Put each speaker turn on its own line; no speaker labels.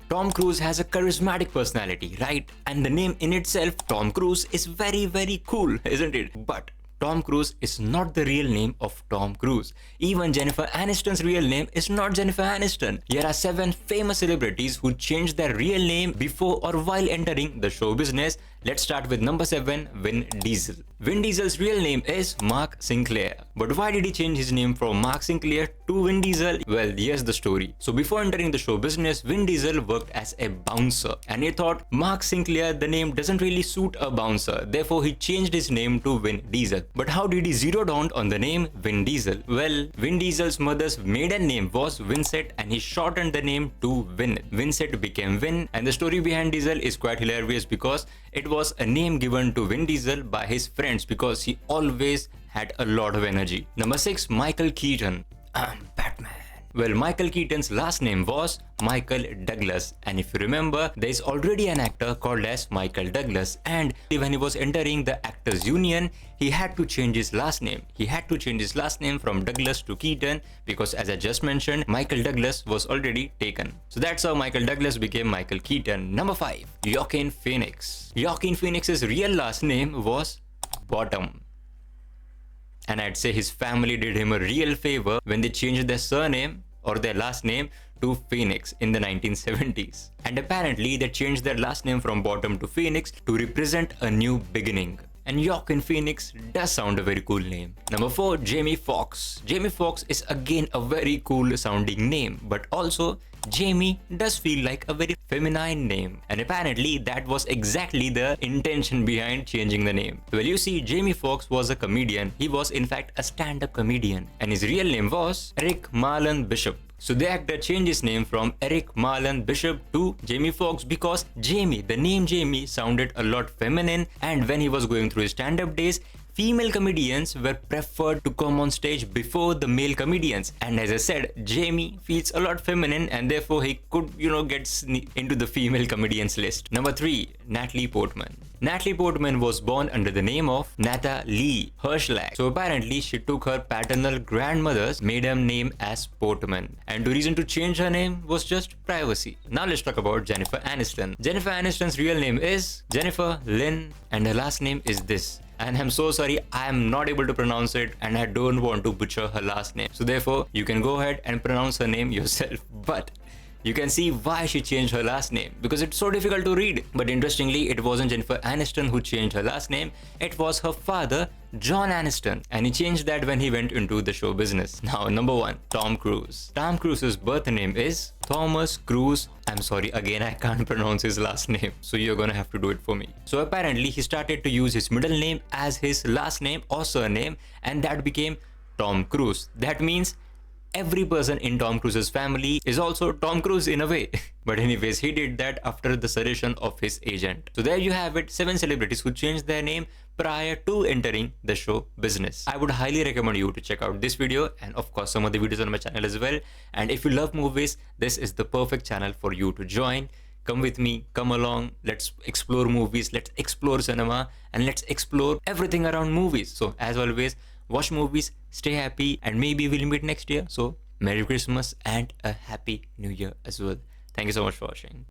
Tom Cruise has a charismatic personality, right? And the name in itself, Tom Cruise, is very cool, isn't it? But Tom Cruise is not the real name of Tom Cruise. Even Jennifer Aniston's real name is not Jennifer Aniston. Here are 7 famous celebrities who changed their real name before or while entering the show business. Let's start with number 7, Vin Diesel. Vin Diesel's real name is Mark Sinclair. But why did he change his name from Mark Sinclair to Vin Diesel? Well, here's the story. So before entering the show business, Vin Diesel worked as a bouncer. And he thought Mark Sinclair, the name doesn't really suit a bouncer. Therefore, he changed his name to Vin Diesel. But how did he zero down on the name Vin Diesel? Well, Vin Diesel's mother's maiden name was Vincent and he shortened the name to Vin. Vincent became Vin, and the story behind Diesel is quite hilarious because it was a name given to Vin Diesel by his friends because he always had a lot of energy. Number 6, Michael Keaton. I'm Batman. Well, Michael Keaton's last name was Michael Douglas, and if you remember, there is already an actor called as Michael Douglas, and when he was entering the Actors Union, he had to change his last name. He had to change his last name from Douglas to Keaton because, as I just mentioned, Michael Douglas was already taken. So that's how Michael Douglas became Michael Keaton. Number 5, Joaquin Phoenix. Joaquin Phoenix's real last name was Bottom. And I'd say his family did him a real favor when they changed their surname or their last name to Phoenix in the 1970s. And apparently they changed their last name from Bottom to Phoenix to represent a new beginning. And Joaquin Phoenix does sound a very cool name. Number 4, Jamie Foxx. Jamie Foxx is again a very cool sounding name, but also Jamie does feel like a very feminine name, and apparently that was exactly the intention behind changing the name. Well, you see, Jamie Foxx was a comedian. He was in fact a stand-up comedian, and his real name was Eric Marlon Bishop. So the actor changed his name from Eric Marlon Bishop to Jamie Foxx because Jamie, the name Jamie, sounded a lot feminine, and when he was going through his stand-up days, female comedians were preferred to come on stage before the male comedians. And as I said, Jamie feels a lot feminine and therefore he could, get into the female comedians list. Number 3, Natalie Portman. Natalie Portman was born under the name of Natalie Hirschlag. So apparently she took her paternal grandmother's maiden name as Portman. And the reason to change her name was just privacy. Now let's talk about Jennifer Aniston. Jennifer Aniston's real name is Jennifer Lynn and her last name is this. And I'm so sorry, I am not able to pronounce it and I don't want to butcher her last name. So therefore, you can go ahead and pronounce her name yourself. But you can see why she changed her last name because it's so difficult to read. But interestingly, it wasn't Jennifer Aniston who changed her last name. It was her father, John Aniston, and he changed that when he went into the show business. Now, number 1, Tom Cruise. Tom Cruise's birth name is Thomas Cruise. I'm sorry, again, I can't pronounce his last name, so you're gonna have to do it for me. So apparently, he started to use his middle name as his last name or surname, and that became Tom Cruise. That means every person in Tom Cruise's family is also Tom Cruise in a way. But anyways, he did that after the suggestion of his agent. So there you have it, 7 celebrities who changed their name prior to entering the show business. I would highly recommend you to check out this video and of course some other videos on my channel as well. And if you love movies, this is the perfect channel for you to join. Come with me, come along, let's explore movies, let's explore cinema, and let's explore everything around movies. So as always, watch movies, stay happy, and maybe we'll meet next year. So Merry Christmas and a Happy New Year as well. Thank you so much for watching.